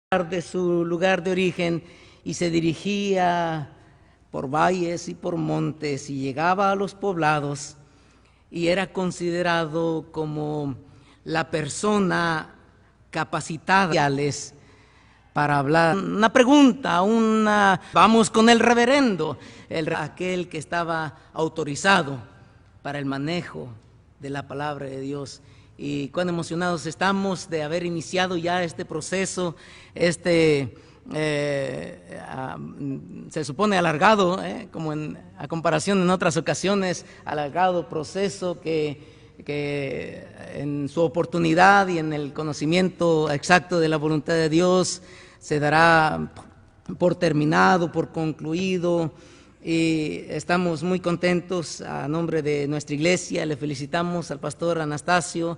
de su lugar de origen y se dirigía por valles y por montes y llegaba a los poblados y era considerado como la persona capacitada para hablar. Una pregunta, vamos con el reverendo, aquel que estaba autorizado para el manejo de la palabra de Dios. Y cuán emocionados estamos de haber iniciado ya este proceso, se supone alargado, como a comparación en otras ocasiones, alargado proceso que en su oportunidad y en el conocimiento exacto de la voluntad de Dios se dará por terminado, por concluido. Y estamos muy contentos a nombre de nuestra iglesia. Le felicitamos al pastor Anastasio,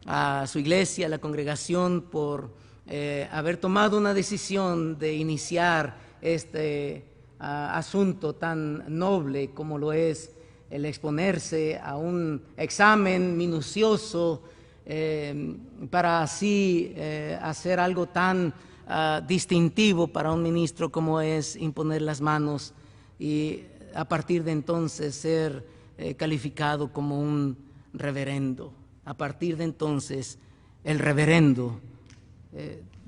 a su iglesia, a la congregación por haber tomado una decisión de iniciar este asunto tan noble como lo es el exponerse a un examen minucioso para así hacer algo tan distintivo para un ministro como es imponer las manos y a partir de entonces ser calificado como un reverendo. A partir de entonces, el reverendo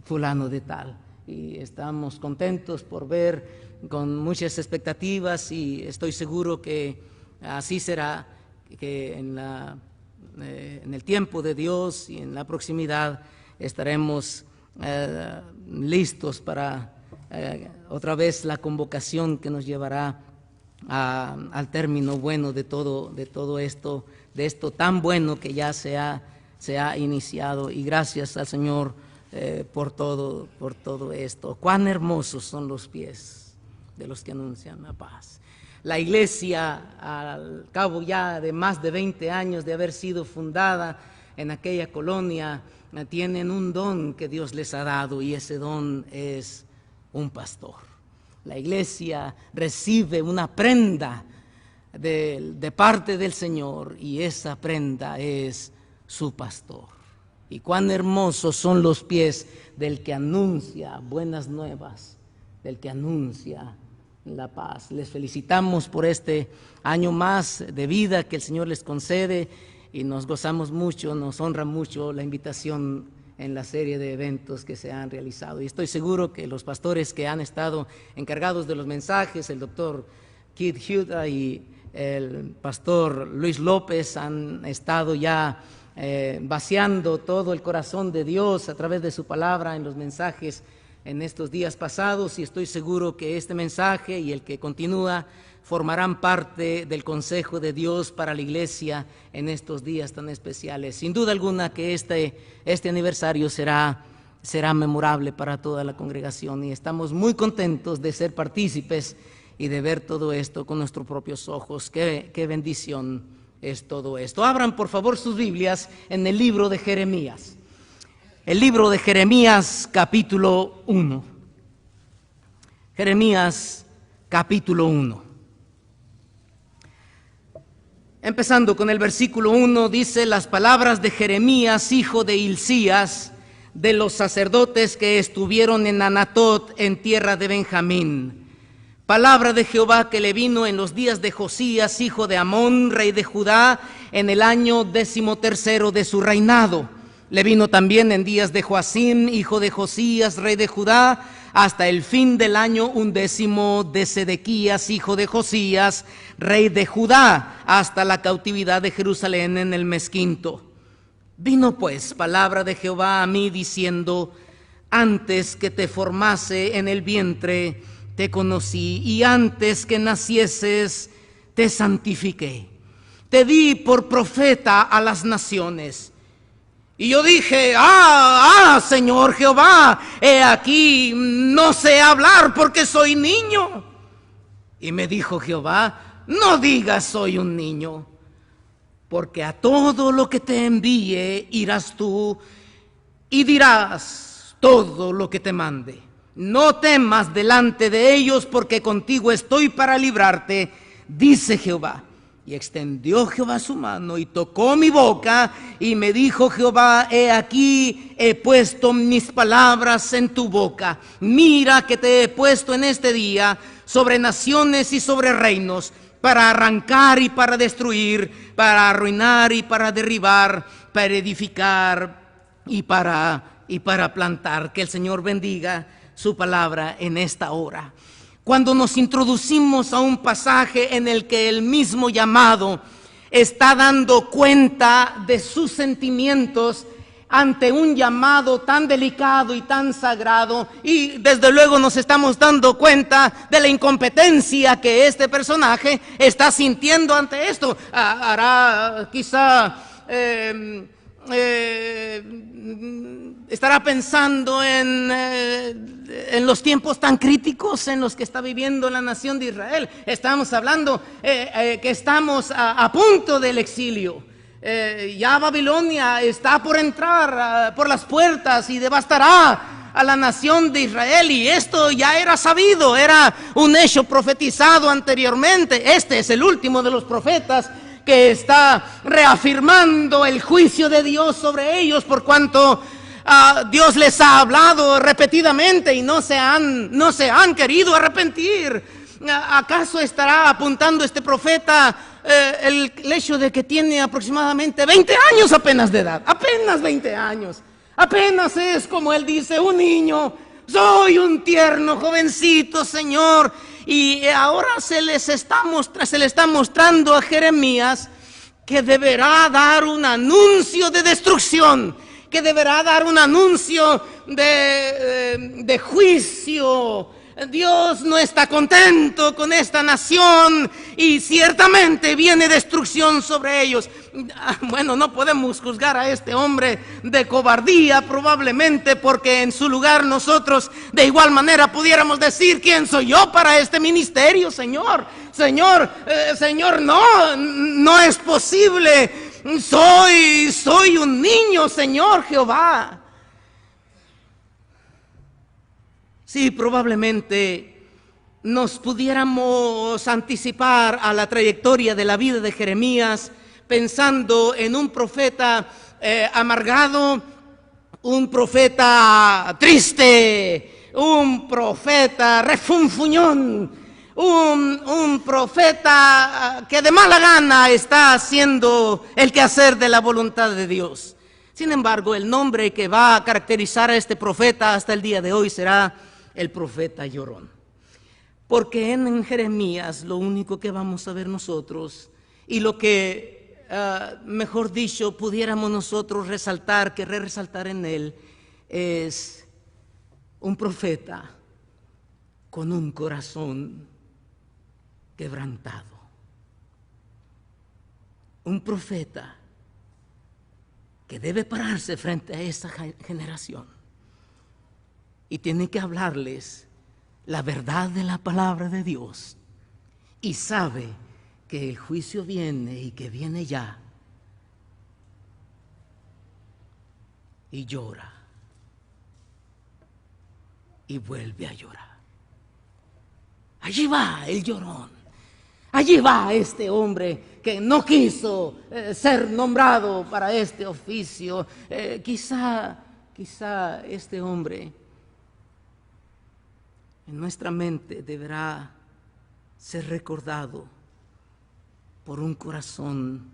fulano de tal. Y estamos contentos por ver con muchas expectativas y estoy seguro que así será, que en el tiempo de Dios y en la proximidad estaremos listos para otra vez la convocación que nos llevará al término bueno de todo esto, de esto tan bueno que ya se ha iniciado. Y gracias al Señor por todo esto. Cuán hermosos son los pies de los que anuncian la paz. La iglesia, al cabo ya de más de 20 años de haber sido fundada en aquella colonia, tienen un don que Dios les ha dado y ese don es un pastor. La iglesia recibe una prenda de parte del Señor y esa prenda es su pastor. Y cuán hermosos son los pies del que anuncia buenas nuevas, del que anuncia la paz. Les felicitamos por este año más de vida que el Señor les concede y nos gozamos mucho, nos honra mucho la invitación en la serie de eventos que se han realizado. Y estoy seguro que los pastores que han estado encargados de los mensajes, el doctor Keith Huda y el pastor Luis López, han estado ya vaciando todo el corazón de Dios a través de su palabra en los mensajes en estos días pasados, y estoy seguro que este mensaje y el que continúa formarán parte del consejo de Dios para la iglesia en estos días tan especiales. Sin duda alguna que este aniversario será memorable para toda la congregación y estamos muy contentos de ser partícipes y de ver todo esto con nuestros propios ojos. Qué bendición es todo esto. Abran por favor sus Biblias en el libro de Jeremías. El libro de Jeremías capítulo 1. Jeremías capítulo 1. Empezando con el versículo 1, dice: las palabras de Jeremías, hijo de Hilcías, de los sacerdotes que estuvieron en Anatot, en tierra de Benjamín. Palabra de Jehová que le vino en los días de Josías, hijo de Amón, rey de Judá, en el año 13º de su reinado. Le vino también en días de Joacim, hijo de Josías, rey de Judá, hasta el fin del año 11 de Sedequías, hijo de Josías, rey de Judá, hasta la cautividad de Jerusalén en el mes quinto. Vino pues palabra de Jehová a mí diciendo: antes que te formase en el vientre te conocí, y antes que nacieses te santifiqué. Te di por profeta a las naciones. Y yo dije: Señor Jehová, he aquí, no sé hablar porque soy niño. Y me dijo Jehová: no digas soy un niño, porque a todo lo que te envíe irás tú y dirás todo lo que te mande. No temas delante de ellos, porque contigo estoy para librarte, dice Jehová. Y extendió Jehová su mano y tocó mi boca, y me dijo Jehová: he aquí, he puesto mis palabras en tu boca. Mira que te he puesto en este día sobre naciones y sobre reinos, para arrancar y para destruir, para arruinar y para derribar, para edificar y para plantar. Que el Señor bendiga su palabra en esta hora. Cuando nos introducimos a un pasaje en el que el mismo llamado está dando cuenta de sus sentimientos ante un llamado tan delicado y tan sagrado, y desde luego nos estamos dando cuenta de la incompetencia que este personaje está sintiendo ante esto. Hará quizá estará pensando en los tiempos tan críticos en los que está viviendo la nación de Israel. Estamos hablando que estamos a punto del exilio. Ya Babilonia está por entrar por las puertas y devastará a la nación de Israel, y esto ya era sabido, era un hecho profetizado anteriormente. Este es el último de los profetas que está reafirmando el juicio de Dios sobre ellos, por cuanto Dios les ha hablado repetidamente y no se han querido arrepentir. ¿Acaso estará apuntando este profeta el hecho de que tiene aproximadamente 20 años apenas de edad? Apenas 20 años. Apenas es, como él dice, un niño. Soy un tierno jovencito, Señor. Y ahora se le está mostrando a Jeremías que deberá dar un anuncio de destrucción, que deberá dar un anuncio de juicio. Dios no está contento con esta nación y ciertamente viene destrucción sobre ellos. Bueno, no podemos juzgar a este hombre de cobardía, probablemente, porque en su lugar nosotros de igual manera pudiéramos decir: ¿quién soy yo para este ministerio, Señor? Señor, no es posible. Soy un niño, Señor Jehová. Sí, probablemente nos pudiéramos anticipar a la trayectoria de la vida de Jeremías pensando en un profeta amargado, un profeta triste, un profeta refunfuñón, un profeta que de mala gana está haciendo el quehacer de la voluntad de Dios. Sin embargo, el nombre que va a caracterizar a este profeta hasta el día de hoy será el profeta llorón. Porque en Jeremías lo único que vamos a ver nosotros, y lo que, mejor dicho, pudiéramos nosotros querer resaltar en él, es un profeta con un corazón quebrantado. Un profeta que debe pararse frente a esa generación y tiene que hablarles la verdad de la palabra de Dios, y sabe que el juicio viene y que viene ya, y llora y vuelve a llorar. Allí va el llorón, allí va este hombre que no quiso ser nombrado para este oficio. Quizá este hombre en nuestra mente deberá ser recordado por un corazón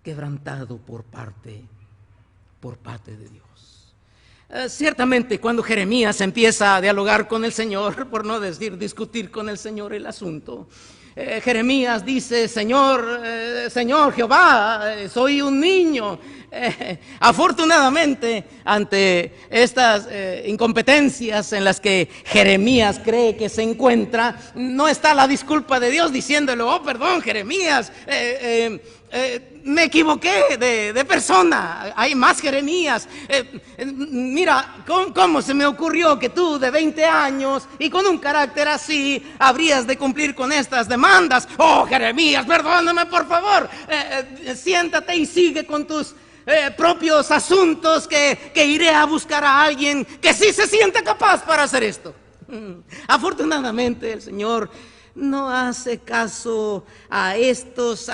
quebrantado por parte de Dios. Ciertamente, cuando Jeremías empieza a dialogar con el Señor, por no decir discutir con el Señor el asunto, Jeremías dice: Señor Jehová, soy un niño. Afortunadamente, ante estas incompetencias en las que Jeremías cree que se encuentra, no está la disculpa de Dios diciéndole: oh, perdón, Jeremías, me equivoqué de persona, hay más Jeremías. Mira, ¿cómo se me ocurrió que tú de 20 años y con un carácter así habrías de cumplir con estas demandas? Oh, Jeremías, perdóname, por favor, siéntate y sigue con tus propios asuntos, que iré a buscar a alguien que sí se sienta capaz para hacer esto. Afortunadamente el Señor no hace caso a estos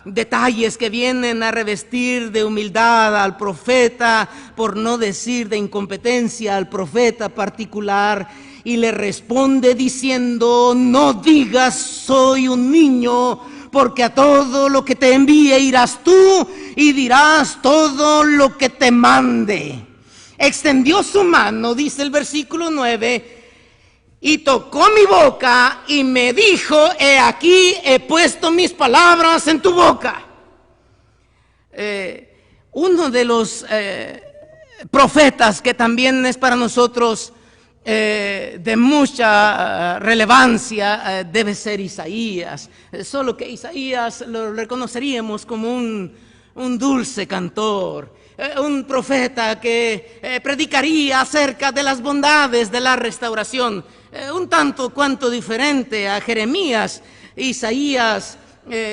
detalles que vienen a revestir de humildad al profeta, por no decir de incompetencia al profeta particular, y le responde diciendo: no digas soy un niño, porque a todo lo que te envíe irás tú y dirás todo lo que te mande. Extendió su mano, dice el versículo 9, y tocó mi boca y me dijo: he aquí, he puesto mis palabras en tu boca. Uno de los profetas que también es para nosotros de mucha relevancia debe ser Isaías. Solo que Isaías lo reconoceríamos como un dulce cantor, un profeta que predicaría acerca de las bondades de la restauración, un tanto cuanto diferente a Jeremías. Isaías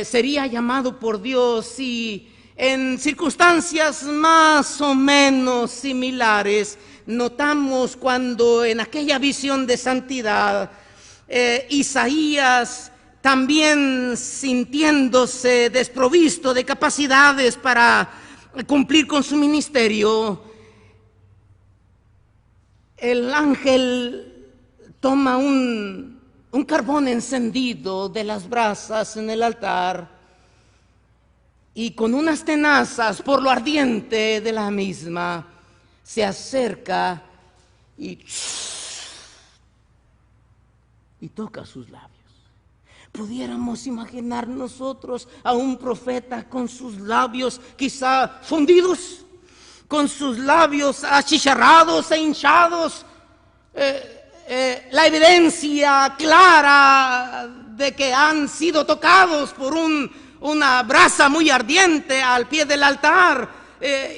sería llamado por Dios, y en circunstancias más o menos similares notamos cuando en aquella visión de santidad Isaías, también sintiéndose desprovisto de capacidades para cumplir con su ministerio, el ángel toma un carbón encendido de las brasas en el altar, y con unas tenazas por lo ardiente de la misma se acerca y toca sus labios. Pudiéramos imaginar nosotros a un profeta con sus labios quizá fundidos, con sus labios achicharrados e hinchados, la evidencia clara de que han sido tocados por una brasa muy ardiente al pie del altar.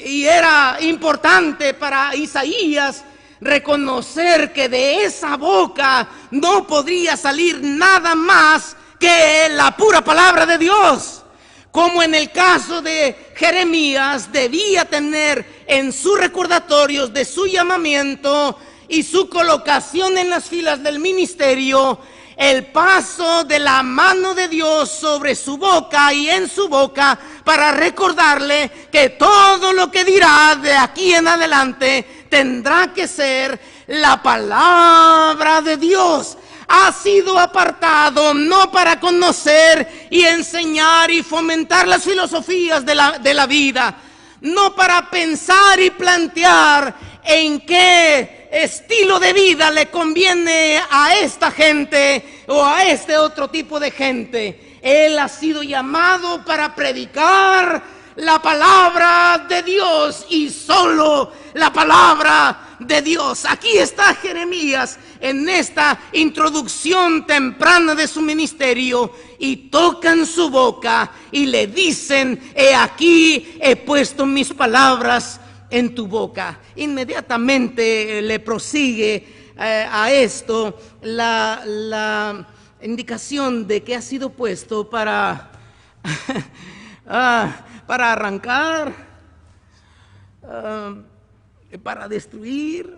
Y era importante para Isaías reconocer que de esa boca no podría salir nada más que la pura palabra de Dios. Como en el caso de Jeremías, debía tener en sus recordatorios de su llamamiento y su colocación en las filas del ministerio el paso de la mano de Dios sobre su boca y en su boca, para recordarle que todo lo que dirá de aquí en adelante tendrá que ser la palabra de Dios. Ha sido apartado no para conocer y enseñar y fomentar las filosofías de la vida, no para pensar y plantear en qué estilo de vida le conviene a esta gente o a este otro tipo de gente. Él ha sido llamado para predicar la palabra de Dios y solo la palabra de Dios. Aquí está Jeremías en esta introducción temprana de su ministerio, y tocan su boca y le dicen: he aquí, he puesto mis palabras en tu boca. Inmediatamente le prosigue a esto la indicación de que ha sido puesto para para arrancar, para destruir,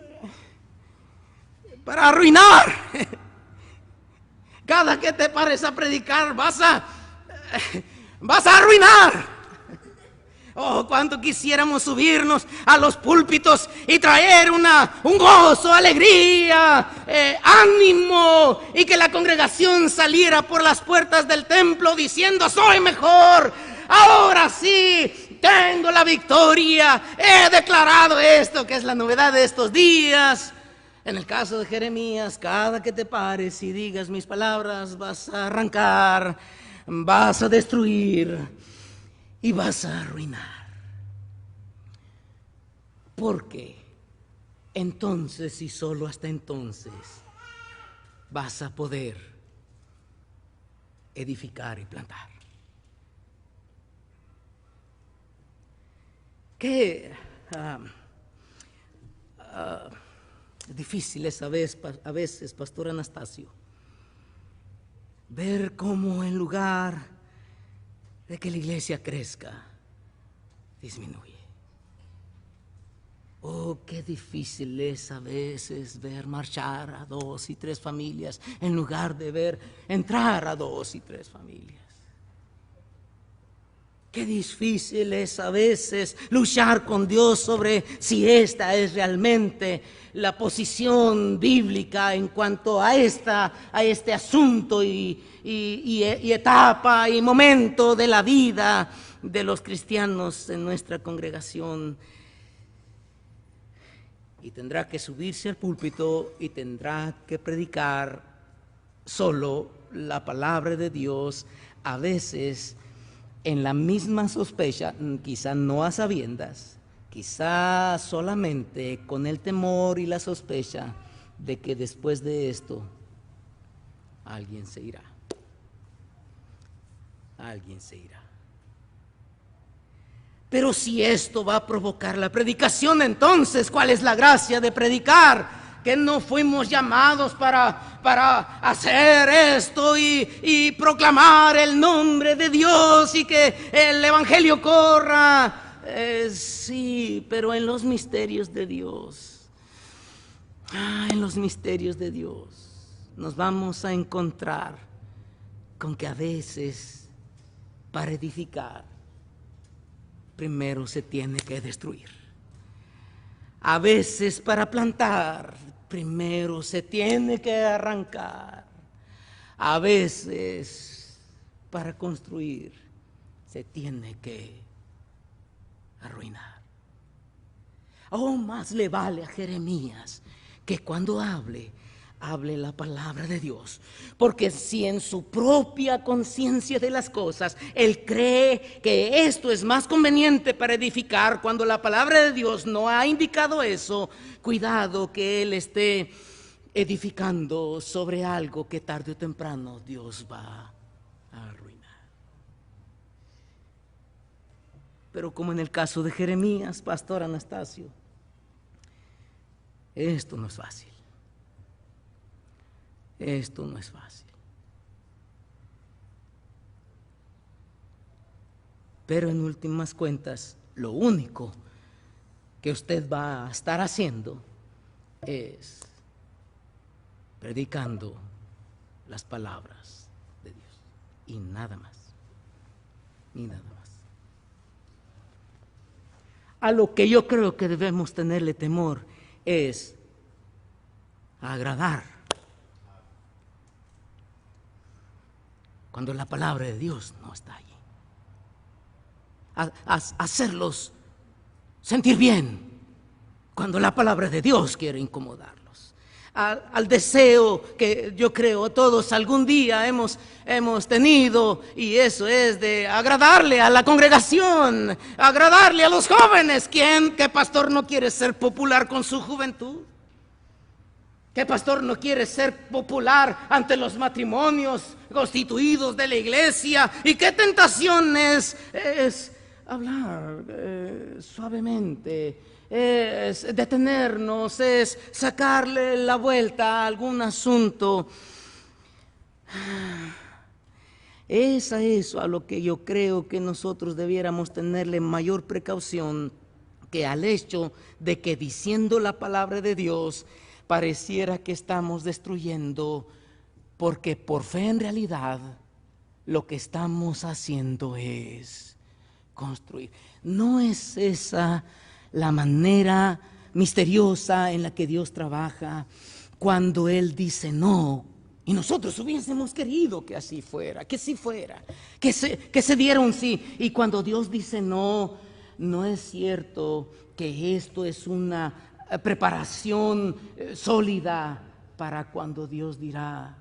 para arruinar. Cada que te pares a predicar vas a arruinar. Oh, cuánto quisiéramos subirnos a los púlpitos y traer un gozo, alegría, ánimo, y que la congregación saliera por las puertas del templo diciendo: soy mejor, ahora sí tengo la victoria, he declarado esto que es la novedad de estos días. En el caso de Jeremías, cada que te pares y digas mis palabras, vas a arrancar, vas a destruir y vas a arruinar. Porque entonces y solo hasta entonces vas a poder edificar y plantar. Qué difícil es a veces, Pastor Anastasio, ver cómo en lugar de que la iglesia crezca, disminuye. Oh, Oh, qué difícil es a veces ver marchar a 2 y 3 familias en lugar de ver entrar a 2 y 3 familias. Qué difícil es a veces luchar con Dios sobre si esta es realmente la posición bíblica en cuanto a este asunto y etapa y momento de la vida de los cristianos en nuestra congregación. Y tendrá que subirse al púlpito y tendrá que predicar solo la palabra de Dios, a veces en la misma sospecha, quizá no a sabiendas, quizá solamente con el temor y la sospecha de que después de esto alguien se irá. Alguien se irá. Pero si esto va a provocar la predicación, entonces, ¿cuál es la gracia de predicar? Que no fuimos llamados para hacer esto y proclamar el nombre de Dios y que el evangelio corra. Sí, pero en los misterios de Dios, en los misterios de Dios, nos vamos a encontrar con que a veces para edificar primero se tiene que destruir. A veces para plantar primero se tiene que arrancar. A veces para construir se tiene que arruinar. Aún más le vale a Jeremías que cuando hable la palabra de Dios, porque si en su propia conciencia de las cosas él cree que esto es más conveniente para edificar, cuando la palabra de Dios no ha indicado eso, cuidado que él esté edificando sobre algo que tarde o temprano Dios va a arruinar. Pero como en el caso de Jeremías, Pastor Anastasio, esto no es fácil. Esto no es fácil. Pero en últimas cuentas, lo único que usted va a estar haciendo es predicando las palabras de Dios. Y nada más. Ni nada más. A lo que yo creo que debemos tenerle temor es a agradar. Cuando la palabra de Dios no está allí. A hacerlos sentir bien cuando la palabra de Dios quiere incomodarlos. Al deseo que yo creo todos algún día hemos tenido, y eso es de agradarle a la congregación, agradarle a los jóvenes. ¿Qué pastor no quiere ser popular con su juventud? ¿Qué pastor no quiere ser popular ante los matrimonios constituidos de la iglesia? ¿Y qué tentación es hablar suavemente, es detenernos, es sacarle la vuelta a algún asunto? Es a eso a lo que yo creo que nosotros debiéramos tenerle mayor precaución que al hecho de que diciendo la palabra de Dios pareciera que estamos destruyendo, porque por fe en realidad lo que estamos haciendo es construir. ¿No es esa la manera misteriosa en la que Dios trabaja cuando Él dice no? Y nosotros hubiésemos querido que así fuera, que sí fuera, que se diera un sí. Y cuando Dios dice no, no es cierto que esto es una preparación sólida para cuando Dios dirá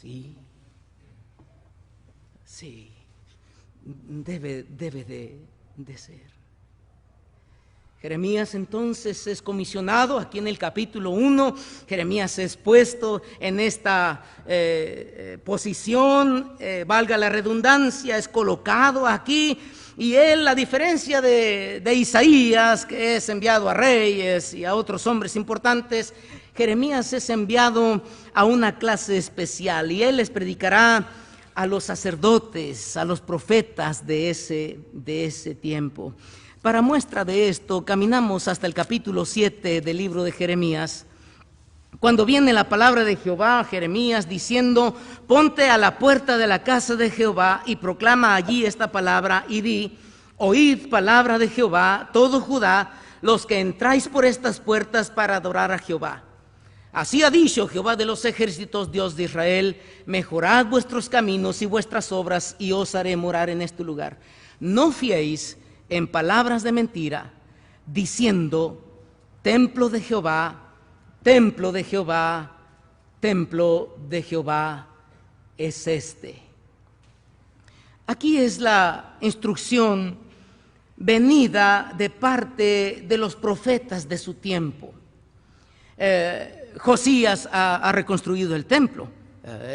sí, sí, debe de ser. Jeremías entonces es comisionado aquí en el capítulo 1. Jeremías es puesto en esta posición, valga la redundancia, es colocado aquí. Y él, a diferencia de Isaías, que es enviado a reyes y a otros hombres importantes, Jeremías es enviado a una clase especial, y él les predicará a los sacerdotes, a los profetas de ese tiempo. Para muestra de esto, caminamos hasta el capítulo 7 del libro de Jeremías, cuando viene la palabra de Jehová a Jeremías diciendo: ponte a la puerta de la casa de Jehová y proclama allí esta palabra y di: oíd palabra de Jehová, todo Judá, los que entráis por estas puertas para adorar a Jehová. Así ha dicho Jehová de los ejércitos, Dios de Israel: mejorad vuestros caminos y vuestras obras, y os haré morar en este lugar. No fiéis en palabras de mentira, diciendo: templo de Jehová, templo de Jehová, templo de Jehová es este. Aquí es la instrucción venida de parte de los profetas de su tiempo. Josías ha reconstruido el templo.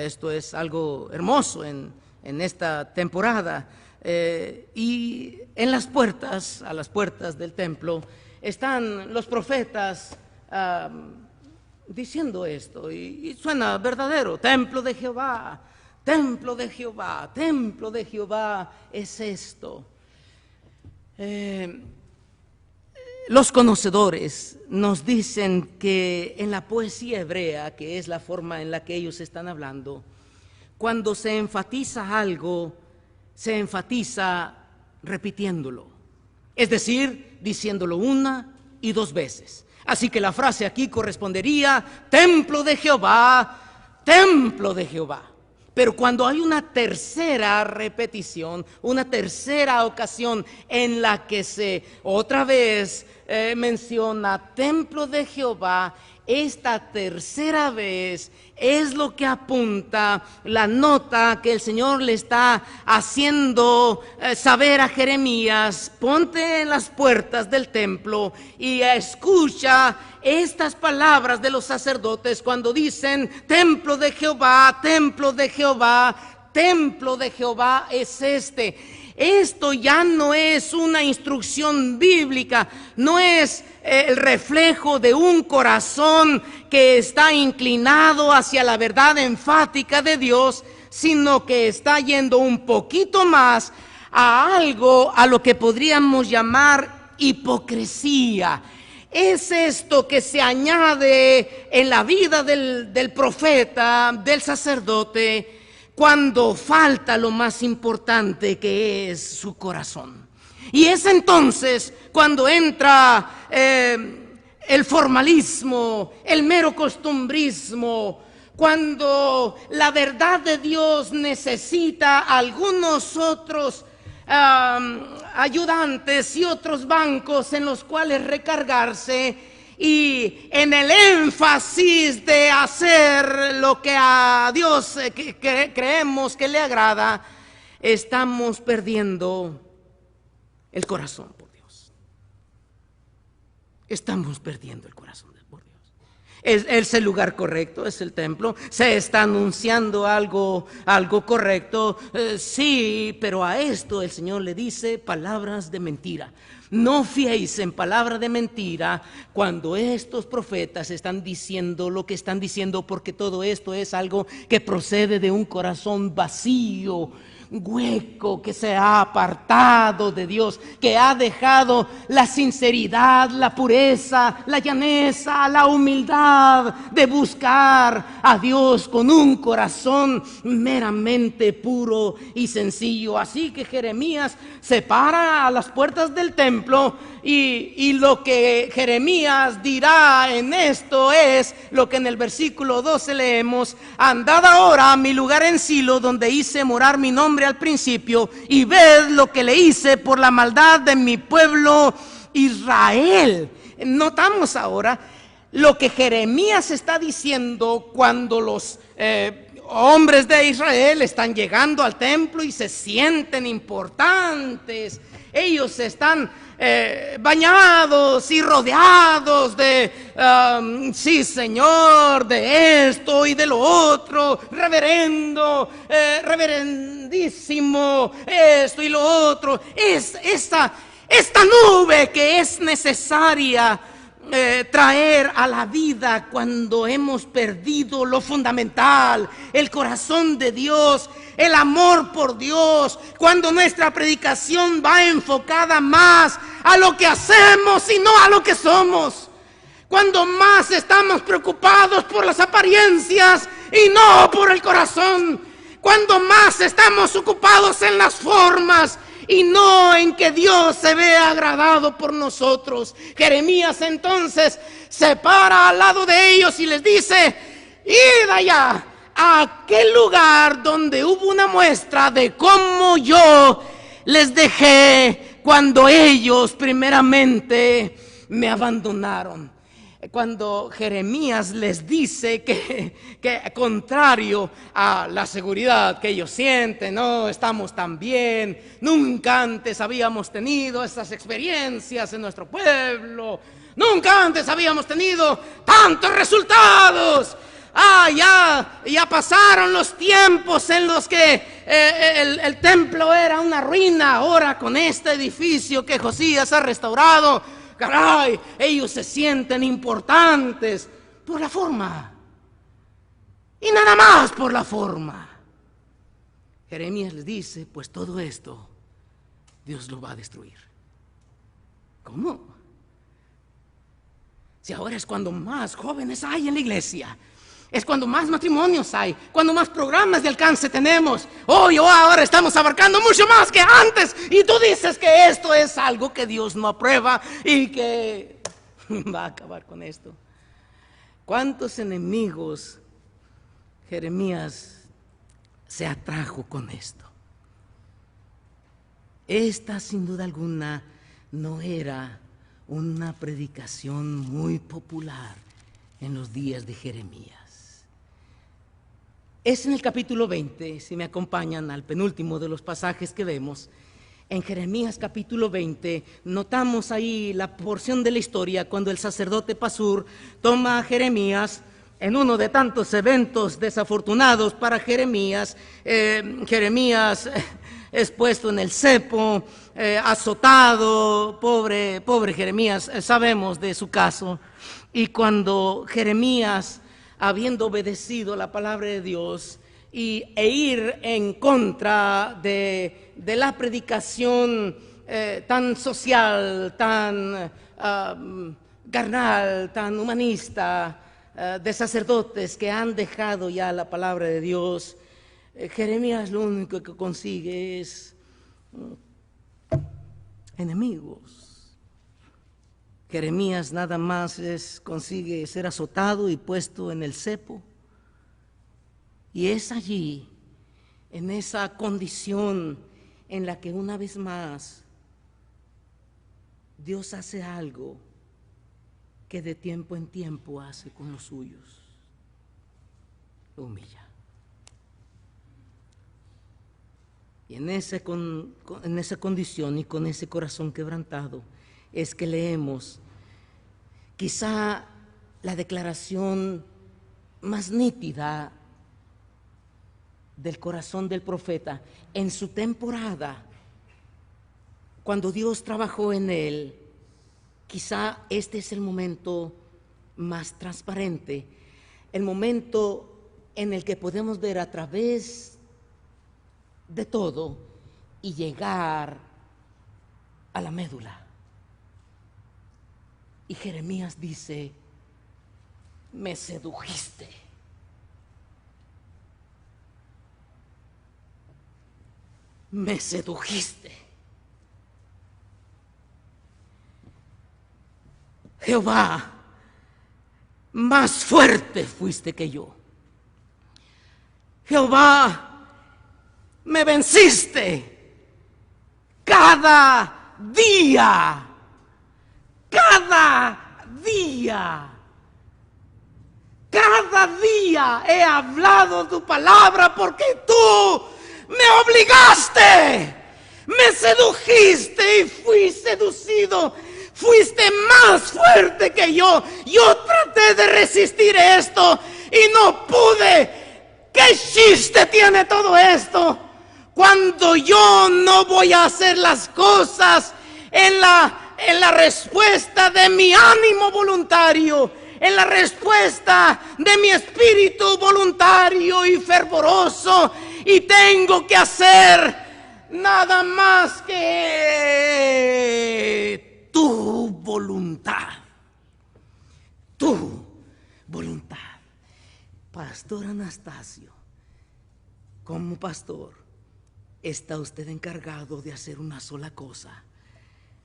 Esto es algo hermoso en esta temporada. Y en las puertas, a las puertas del templo, están los profetas diciendo esto, y suena verdadero: templo de Jehová, templo de Jehová, templo de Jehová es esto. Los conocedores nos dicen que en la poesía hebrea, que es la forma en la que ellos están hablando, cuando se enfatiza algo, se enfatiza repitiéndolo, es decir, diciéndolo una y dos veces. Así que la frase aquí correspondería: templo de Jehová, templo de Jehová. Pero cuando hay una tercera repetición, una tercera ocasión en la que se otra vez menciona templo de Jehová, esta tercera vez es lo que apunta la nota que el Señor le está haciendo saber a Jeremías: ponte en las puertas del templo y escucha estas palabras de los sacerdotes cuando dicen: templo de Jehová, templo de Jehová, templo de Jehová es este. Esto ya no es una instrucción bíblica, no es el reflejo de un corazón que está inclinado hacia la verdad enfática de Dios, sino que está yendo un poquito más a algo a lo que podríamos llamar hipocresía. Es esto que se añade en la vida del profeta, del sacerdote, cuando falta lo más importante, que es su corazón. Y es entonces cuando entra el formalismo, el mero costumbrismo, cuando la verdad de Dios necesita algunos otros ayudantes y otros bancos en los cuales recargarse. Y en el énfasis de hacer lo que a Dios creemos que le agrada, estamos perdiendo el corazón por Dios. Estamos perdiendo el corazón por Dios. Es el lugar correcto, es el templo. Se está anunciando algo correcto, sí, pero a esto el Señor le dice palabras de mentira. No fiéis en palabra de mentira cuando estos profetas están diciendo lo que están diciendo, porque todo esto es algo que procede de un corazón vacío, hueco, que se ha apartado de Dios, que ha dejado la sinceridad, la pureza, la llaneza, la humildad de buscar a Dios con un corazón meramente puro y sencillo. Así que Jeremías se para a las puertas del templo y lo que Jeremías dirá en esto es lo que en el versículo 12 leemos: andad ahora a mi lugar en Silo, donde hice morar mi nombre al principio, y ved lo que le hice por la maldad de mi pueblo Israel. Notamos ahora lo que Jeremías está diciendo cuando los hombres de Israel están llegando al templo y se sienten importantes. Ellos están bañados y rodeados de sí, Señor, de esto y de lo otro, reverendo, reverendísimo, esto y lo otro. Es esta nube que es necesaria traer a la vida cuando hemos perdido lo fundamental, el corazón de Dios, el amor por Dios, cuando nuestra predicación va enfocada más a lo que hacemos y no a lo que somos, cuando más estamos preocupados por las apariencias y no por el corazón, cuando más estamos ocupados en las formas y no en que Dios se vea agradado por nosotros. Jeremías entonces se para al lado de ellos y les dice: id allá a aquel lugar donde hubo una muestra de cómo yo les dejé cuando ellos primeramente me abandonaron. Cuando Jeremías les dice que contrario a la seguridad que ellos sienten, no estamos tan bien, nunca antes habíamos tenido esas experiencias en nuestro pueblo, nunca antes habíamos tenido tantos resultados. Ya pasaron los tiempos en los que el templo era una ruina. Ahora con este edificio que Josías ha restaurado, caray, ellos se sienten importantes por la forma y nada más por la forma. Jeremías les dice: pues todo esto Dios lo va a destruir. ¿Cómo? Si ahora es cuando más jóvenes hay en la iglesia, es cuando más matrimonios hay, cuando más programas de alcance tenemos. Ahora estamos abarcando mucho más que antes. Y tú dices que esto es algo que Dios no aprueba y que va a acabar con esto. ¿Cuántos enemigos Jeremías se atrajo con esto? Esta, sin duda alguna, no era una predicación muy popular en los días de Jeremías. Es en el capítulo 20, si me acompañan al penúltimo de los pasajes que vemos. En Jeremías capítulo 20 notamos ahí la porción de la historia cuando el sacerdote Pasur toma a Jeremías en uno de tantos eventos desafortunados para Jeremías. Jeremías es puesto en el cepo, azotado, pobre Jeremías, sabemos de su caso. Y cuando Jeremías, habiendo obedecido la palabra de Dios e ir en contra de la predicación tan social, tan carnal, tan humanista, de sacerdotes que han dejado ya la palabra de Dios, Jeremías lo único que consigue es enemigos. Jeremías nada más consigue ser azotado y puesto en el cepo. Y es allí, en esa condición en la que una vez más Dios hace algo que de tiempo en tiempo hace con los suyos: lo humilla. Y en esa condición y con ese corazón quebrantado es que leemos quizá la declaración más nítida del corazón del profeta en su temporada, cuando Dios trabajó en él. Quizá este es el momento más transparente, el momento en el que podemos ver a través de todo y llegar a la médula. Y Jeremías dice: me sedujiste. Me sedujiste. Jehová, más fuerte fuiste que yo. Jehová, me venciste cada día. Cada día he hablado tu palabra porque tú me obligaste, me sedujiste y fui seducido. Fuiste más fuerte que yo. Yo traté de resistir esto y no pude. ¿Qué chiste tiene todo esto? Cuando yo no voy a hacer las cosas en la en la respuesta de mi ánimo voluntario, en la respuesta de mi espíritu voluntario y fervoroso, y tengo que hacer nada más que tu voluntad. Tu voluntad. Pastor Anastasio, como pastor, está usted encargado de hacer una sola cosa: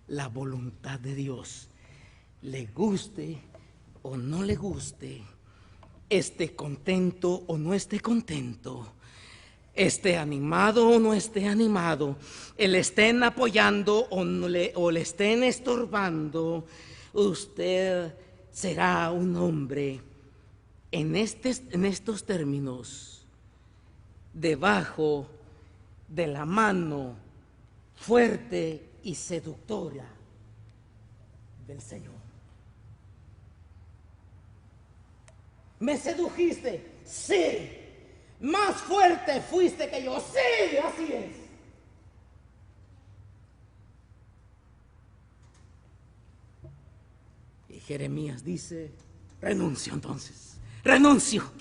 la voluntad de Dios. Le guste o no le guste, esté contento o no esté contento, esté animado o no esté animado, le estén apoyando o le estén estorbando, usted será un hombre en estos términos, debajo de la mano fuerte y seductora del Señor. ¿Me sedujiste? Sí. Más fuerte fuiste que yo. Sí, así es. Y Jeremías dice: renuncio entonces. Renuncio.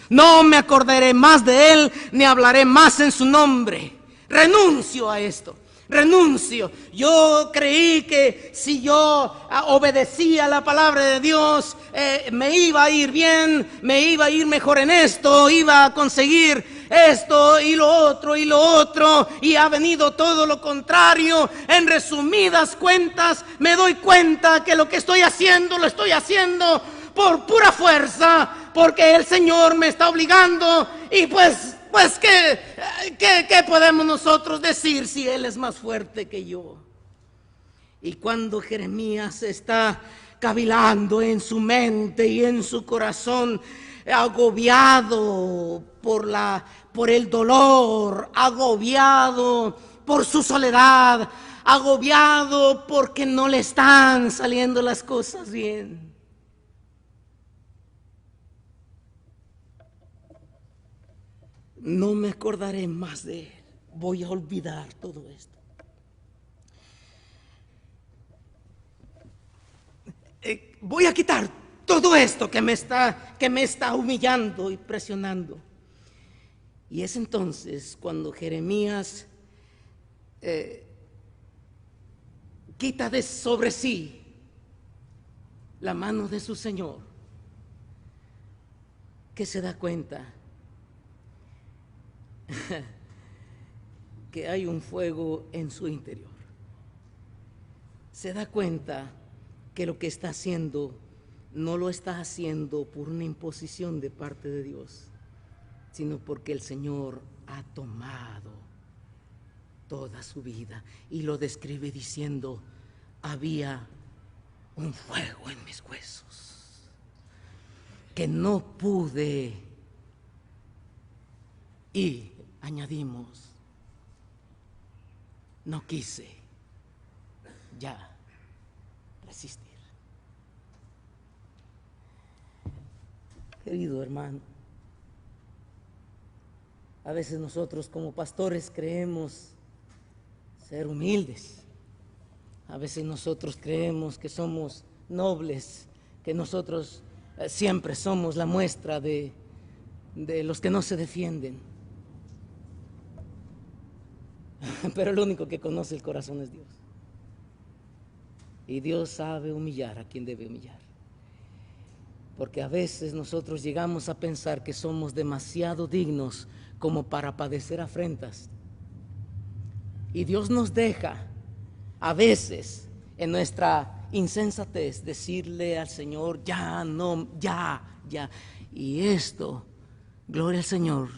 No me acordaré más de él, ni hablaré más en su nombre. Renuncio a esto. Renuncio. Yo creí que si yo obedecía la palabra de Dios, me iba a ir bien, me iba a ir mejor en esto, iba a conseguir esto y lo otro, y ha venido todo lo contrario. En resumidas cuentas, me doy cuenta que lo que estoy haciendo, lo estoy haciendo por pura fuerza, porque el Señor me está obligando. Y pues ¿qué podemos nosotros decir si Él es más fuerte que yo? Y cuando Jeremías está cavilando en su mente y en su corazón, agobiado por el dolor, agobiado por su soledad, agobiado porque no le están saliendo las cosas bien, no me acordaré más de él. Voy a olvidar todo esto. Voy a quitar todo esto que me está humillando y presionando. Y es entonces cuando Jeremías quita de sobre sí la mano de su Señor, que se da cuenta que hay un fuego en su interior. Se da cuenta que lo que está haciendo no lo está haciendo por una imposición de parte de Dios, sino porque el Señor ha tomado toda su vida, y lo describe diciendo: había un fuego en mis huesos que no pude, y añadimos, no quise ya resistir. Querido hermano, a veces nosotros como pastores creemos ser humildes. A veces nosotros creemos que somos nobles, que nosotros siempre somos la muestra de los que no se defienden. Pero el único que conoce el corazón es Dios. Y Dios sabe humillar a quien debe humillar. Porque a veces nosotros llegamos a pensar que somos demasiado dignos como para padecer afrentas. Y Dios nos deja a veces en nuestra insensatez decirle al Señor: ya, no, ya. Y esto, gloria al Señor,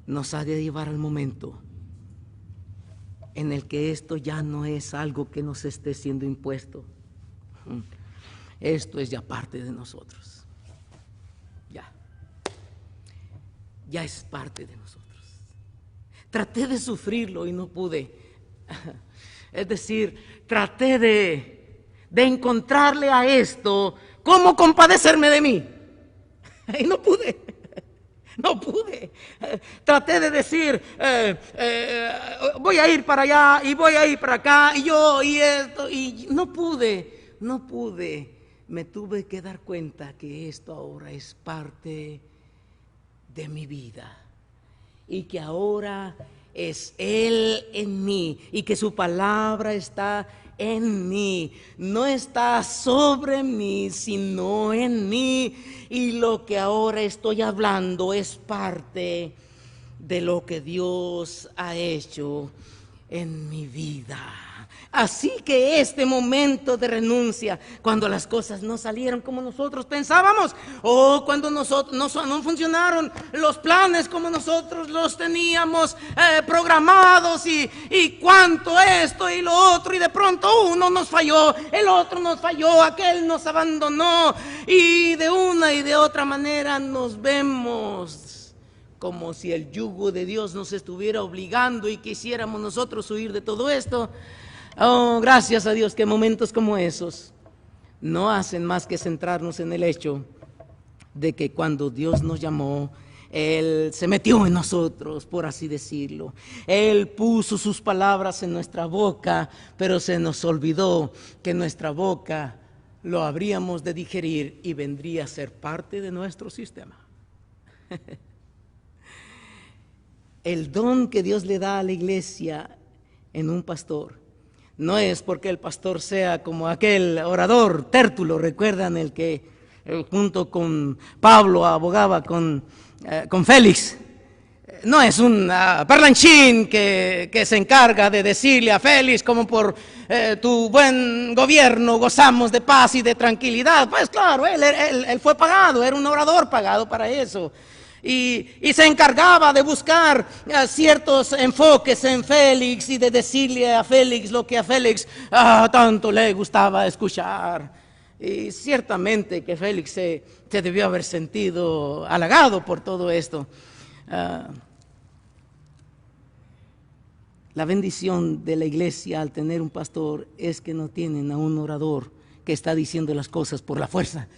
nos ha de llevar al momento en el que esto ya no es algo que nos esté siendo impuesto. Esto es ya parte de nosotros. Ya es parte de nosotros. Traté de sufrirlo y no pude. Es decir, traté de encontrarle a esto cómo compadecerme de mí. Y no pude. No pude. Traté de decir, voy a ir para allá y voy a ir para acá y yo y esto, y no pude. Me tuve que dar cuenta que esto ahora es parte de mi vida y que ahora es Él en mí y que su palabra está en mí, no está sobre mí, sino en mí, y lo que ahora estoy hablando es parte de lo que Dios ha hecho en mi vida. Así que este momento de renuncia, cuando las cosas no salieron como nosotros pensábamos, o cuando nosotros no funcionaron los planes como nosotros los teníamos programados, y cuánto esto y lo otro, y de pronto uno nos falló, el otro nos falló, aquel nos abandonó, y de una y de otra manera nos vemos como si el yugo de Dios nos estuviera obligando y quisiéramos nosotros huir de todo esto. Oh, gracias a Dios que momentos como esos no hacen más que centrarnos en el hecho de que cuando Dios nos llamó, Él se metió en nosotros, por así decirlo. Él puso sus palabras en nuestra boca, pero se nos olvidó que nuestra boca lo habríamos de digerir y vendría a ser parte de nuestro sistema. El don que Dios le da a la iglesia en un pastor no es porque el pastor sea como aquel orador Tértulo, recuerdan, el que junto con Pablo abogaba con Félix. No es un parlanchín que se encarga de decirle a Félix como por tu buen gobierno gozamos de paz y de tranquilidad. Pues claro, él fue pagado, era un orador pagado para eso. Y se encargaba de buscar ciertos enfoques en Félix y de decirle a Félix lo que a Félix tanto le gustaba escuchar. Y ciertamente que Félix se debió haber sentido halagado por todo esto. La bendición de la iglesia al tener un pastor es que no tienen a un orador que está diciendo las cosas por la fuerza.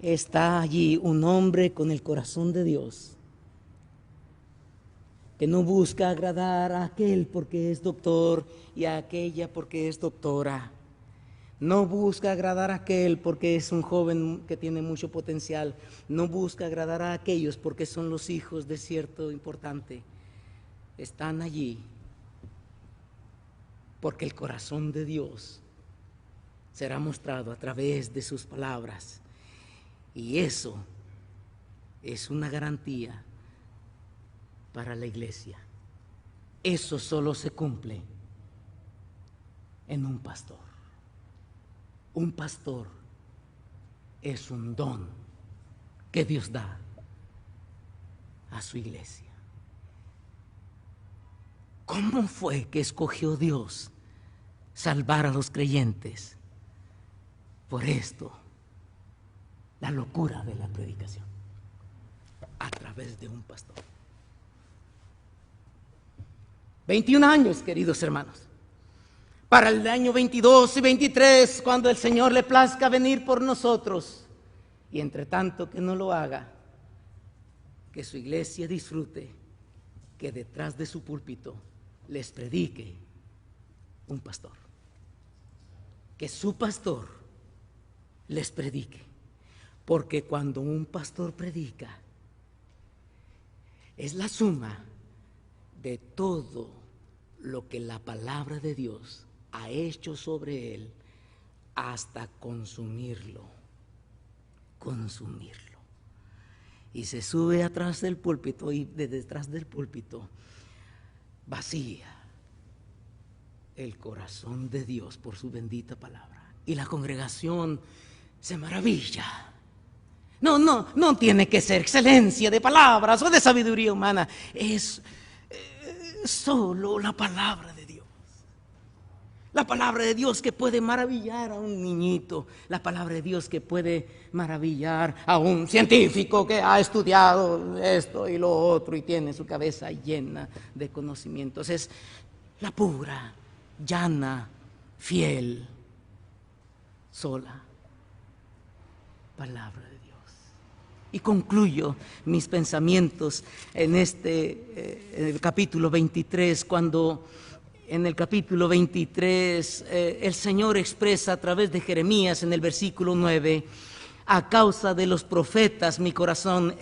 Está allí un hombre con el corazón de Dios, que no busca agradar a aquel porque es doctor y a aquella porque es doctora. No busca agradar a aquel porque es un joven que tiene mucho potencial. No busca agradar a aquellos porque son los hijos de cierto importante. Están allí porque el corazón de Dios será mostrado a través de sus palabras. Y eso es una garantía para la iglesia. Eso solo se cumple en un pastor. Un pastor es un don que Dios da a su iglesia. ¿Cómo fue que escogió Dios salvar a los creyentes? Por esto, la locura de la predicación, a través de un pastor. 21 años, queridos hermanos. Para el año 22 y 23, cuando el Señor le plazca venir por nosotros, y entre tanto que no lo haga, que su iglesia disfrute que detrás de su púlpito les predique un pastor. Que su pastor les predique. Porque cuando un pastor predica, es la suma de todo lo que la palabra de Dios ha hecho sobre él hasta consumirlo. Y se sube atrás del púlpito y de detrás del púlpito vacía el corazón de Dios por su bendita palabra. Y la congregación se maravilla. No tiene que ser excelencia de palabras o de sabiduría humana. Es solo la palabra de Dios. La palabra de Dios que puede maravillar a un niñito. La palabra de Dios que puede maravillar a un científico que ha estudiado esto y lo otro y tiene su cabeza llena de conocimientos. Es la pura, llana, fiel, sola palabra de Dios. Y concluyo mis pensamientos en en el capítulo 23, cuando en el capítulo 23 el Señor expresa a través de Jeremías en el versículo 9: a causa de los profetas mi corazón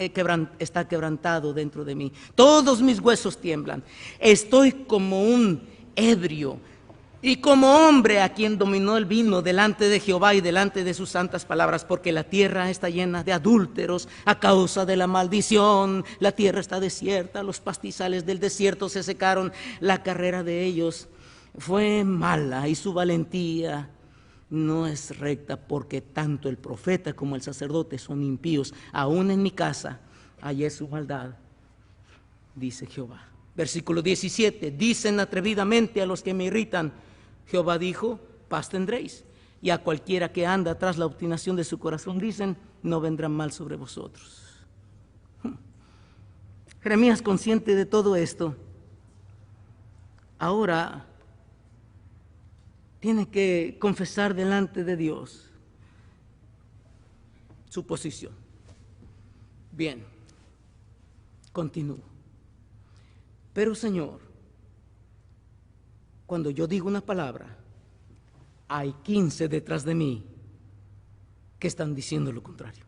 está quebrantado dentro de mí, todos mis huesos tiemblan, estoy como un ebrio y como hombre a quien dominó el vino delante de Jehová y delante de sus santas palabras, porque la tierra está llena de adúlteros a causa de la maldición. La tierra está desierta, los pastizales del desierto se secaron, la carrera de ellos fue mala y su valentía no es recta, porque tanto el profeta como el sacerdote son impíos. Aún en mi casa hallé su maldad, dice Jehová. Versículo 17: dicen atrevidamente a los que me irritan, Jehová dijo, paz tendréis. Y a cualquiera que anda tras la obstinación de su corazón dicen, no vendrá mal sobre vosotros. Jeremías, consciente de todo esto, ahora tiene que confesar delante de Dios su posición. Bien, continúo. Pero Señor, cuando yo digo una palabra, hay 15 detrás de mí que están diciendo lo contrario.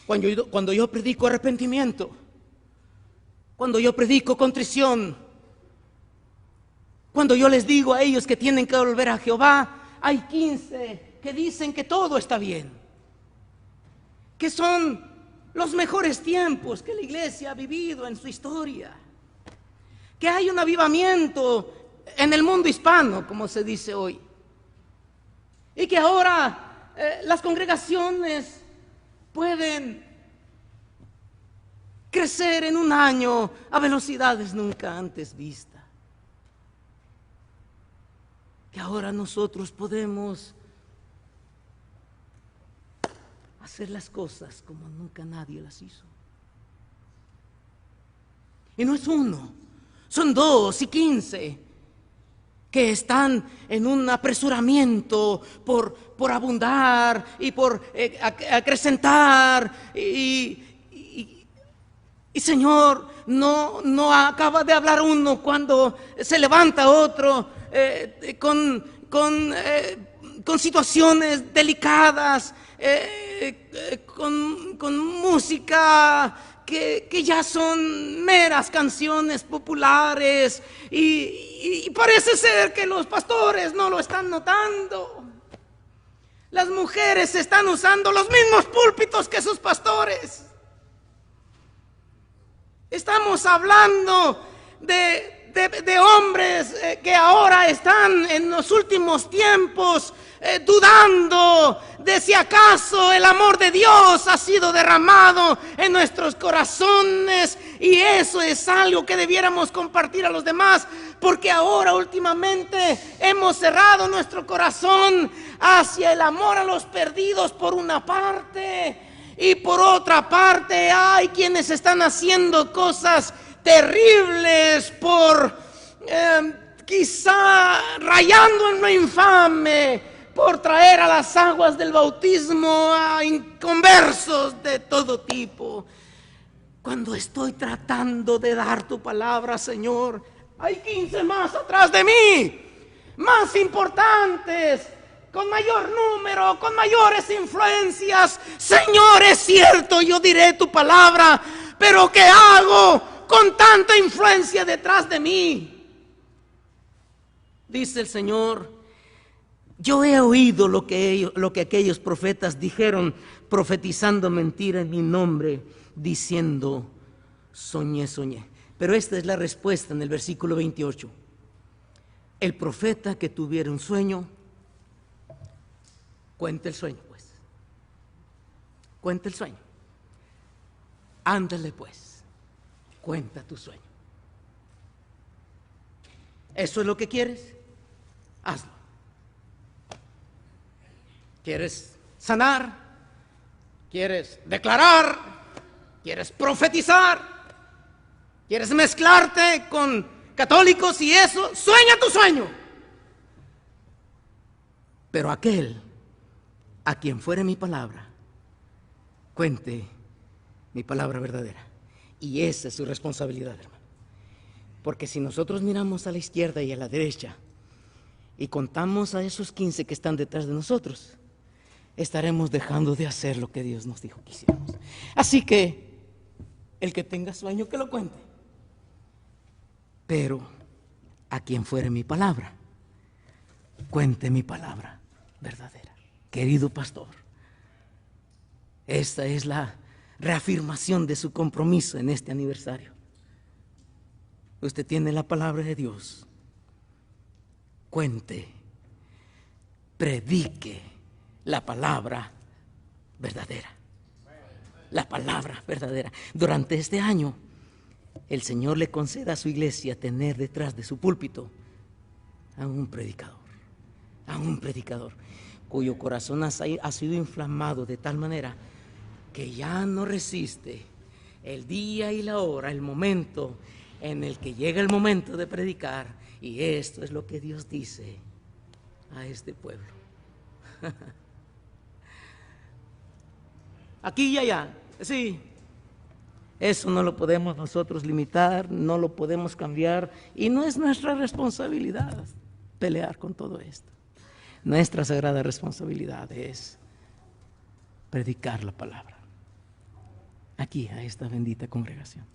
Cuando yo predico arrepentimiento, cuando yo predico contrición, cuando yo les digo a ellos que tienen que volver a Jehová, hay 15 que dicen que todo está bien, que son los mejores tiempos que la iglesia ha vivido en su historia, que hay un avivamiento en el mundo hispano, como se dice hoy, y que ahora las congregaciones pueden crecer en un año a velocidades nunca antes vistas, que ahora nosotros podemos hacer las cosas como nunca nadie las hizo. Y no es uno, son 2 y 15 que están en un apresuramiento por abundar y por acrecentar. Y Señor, no acaba de hablar uno cuando se levanta otro con situaciones delicadas, con música que ya son meras canciones populares, y parece ser que los pastores no lo están notando. Las mujeres están usando los mismos púlpitos que sus pastores. Estamos hablando de hombres que ahora están en los últimos tiempos dudando de si acaso el amor de Dios ha sido derramado en nuestros corazones, y eso es algo que debiéramos compartir a los demás, porque ahora últimamente hemos cerrado nuestro corazón hacia el amor a los perdidos por una parte, y por otra parte hay quienes están haciendo cosas terribles por quizá rayando en lo infame, por traer a las aguas del bautismo a inconversos de todo tipo. Cuando estoy tratando de dar tu palabra, Señor, hay 15 más atrás de mí, más importantes, con mayor número, con mayores influencias. Señor, es cierto, yo diré tu palabra, pero ¿qué hago con tanta influencia detrás de mí? Dice el Señor, yo he oído lo que aquellos profetas dijeron, profetizando mentira en mi nombre, diciendo, soñé. Pero esta es la respuesta en el versículo 28. El profeta que tuviera un sueño, cuente el sueño, pues. Cuenta el sueño. Ándale, pues. Cuenta tu sueño. ¿Eso es lo que quieres? Hazlo. ¿Quieres sanar? ¿Quieres declarar? ¿Quieres profetizar? ¿Quieres mezclarte con católicos y eso? Sueña tu sueño. Pero aquel a quien fuere mi palabra cuente mi palabra verdadera. Y esa es su responsabilidad, hermano. Porque si nosotros miramos a la izquierda y a la derecha y contamos a esos 15 que están detrás de nosotros, estaremos dejando de hacer lo que Dios nos dijo que hiciéramos. Así que el que tenga sueño, que lo cuente. Pero a quien fuere mi palabra, cuente mi palabra verdadera. Querido pastor, esta es la reafirmación de su compromiso en este aniversario. Usted tiene la palabra de Dios. Cuente, predique la palabra verdadera. La palabra verdadera. Durante este año, el Señor le conceda a su iglesia tener detrás de su púlpito a un predicador cuyo corazón ha sido inflamado de tal manera que ya no resiste el día y la hora, el momento en el que llega el momento de predicar. Y esto es lo que Dios dice a este pueblo. Aquí y allá, sí. Eso no lo podemos nosotros limitar, no lo podemos cambiar, y no es nuestra responsabilidad pelear con todo esto. Nuestra sagrada responsabilidad es predicar la palabra aquí, a esta bendita congregación,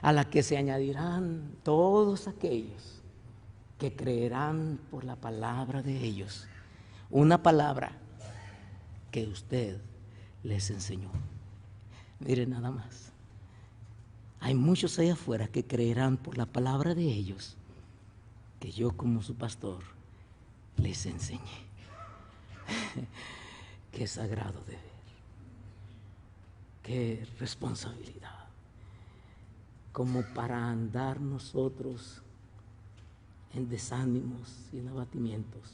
a la que se añadirán todos aquellos que creerán por la palabra de ellos, una palabra que usted les enseñó. Mire nada más, hay muchos allá afuera que creerán por la palabra de ellos que yo como su pastor les enseñé. Qué sagrado deber, qué responsabilidad, como para andar nosotros en desánimos y en abatimientos,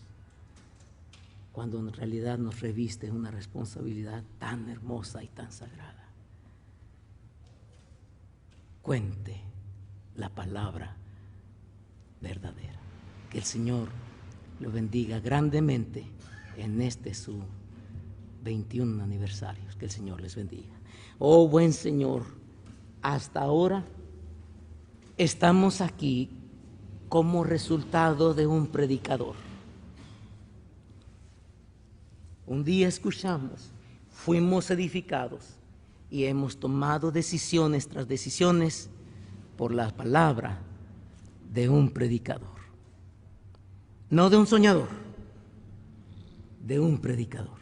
cuando en realidad nos reviste una responsabilidad tan hermosa y tan sagrada. Cuente la palabra verdadera. Que el Señor lo bendiga grandemente en este su 21 aniversario. Que el Señor les bendiga. Oh buen Señor, hasta ahora estamos aquí como resultado de un predicador. Un día escuchamos, fuimos edificados y hemos tomado decisiones tras decisiones por la palabra de un predicador. No de un soñador, de un predicador.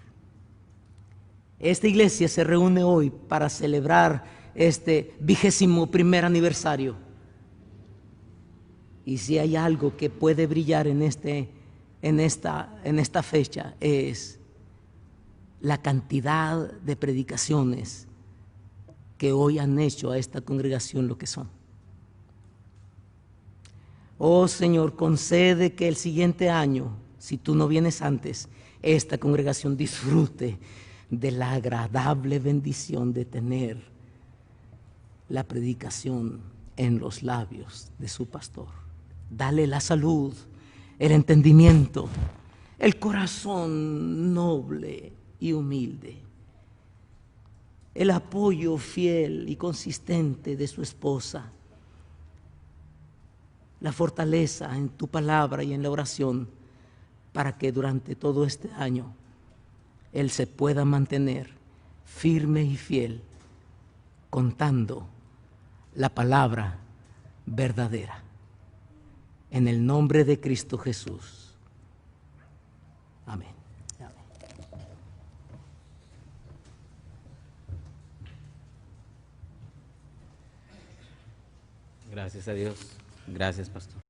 Esta iglesia se reúne hoy para celebrar este 21º aniversario. Y si hay algo que puede brillar en esta fecha, es la cantidad de predicaciones que hoy han hecho a esta congregación lo que son. Oh Señor, concede que el siguiente año, si tú no vienes antes, esta congregación disfrute de la agradable bendición de tener la predicación en los labios de su pastor. Dale la salud, el entendimiento, el corazón noble y humilde, el apoyo fiel y consistente de su esposa, la fortaleza en tu palabra y en la oración, para que durante todo este año él se pueda mantener firme y fiel, contando la palabra verdadera. En el nombre de Cristo Jesús. Amén. Gracias a Dios. Gracias, pastor.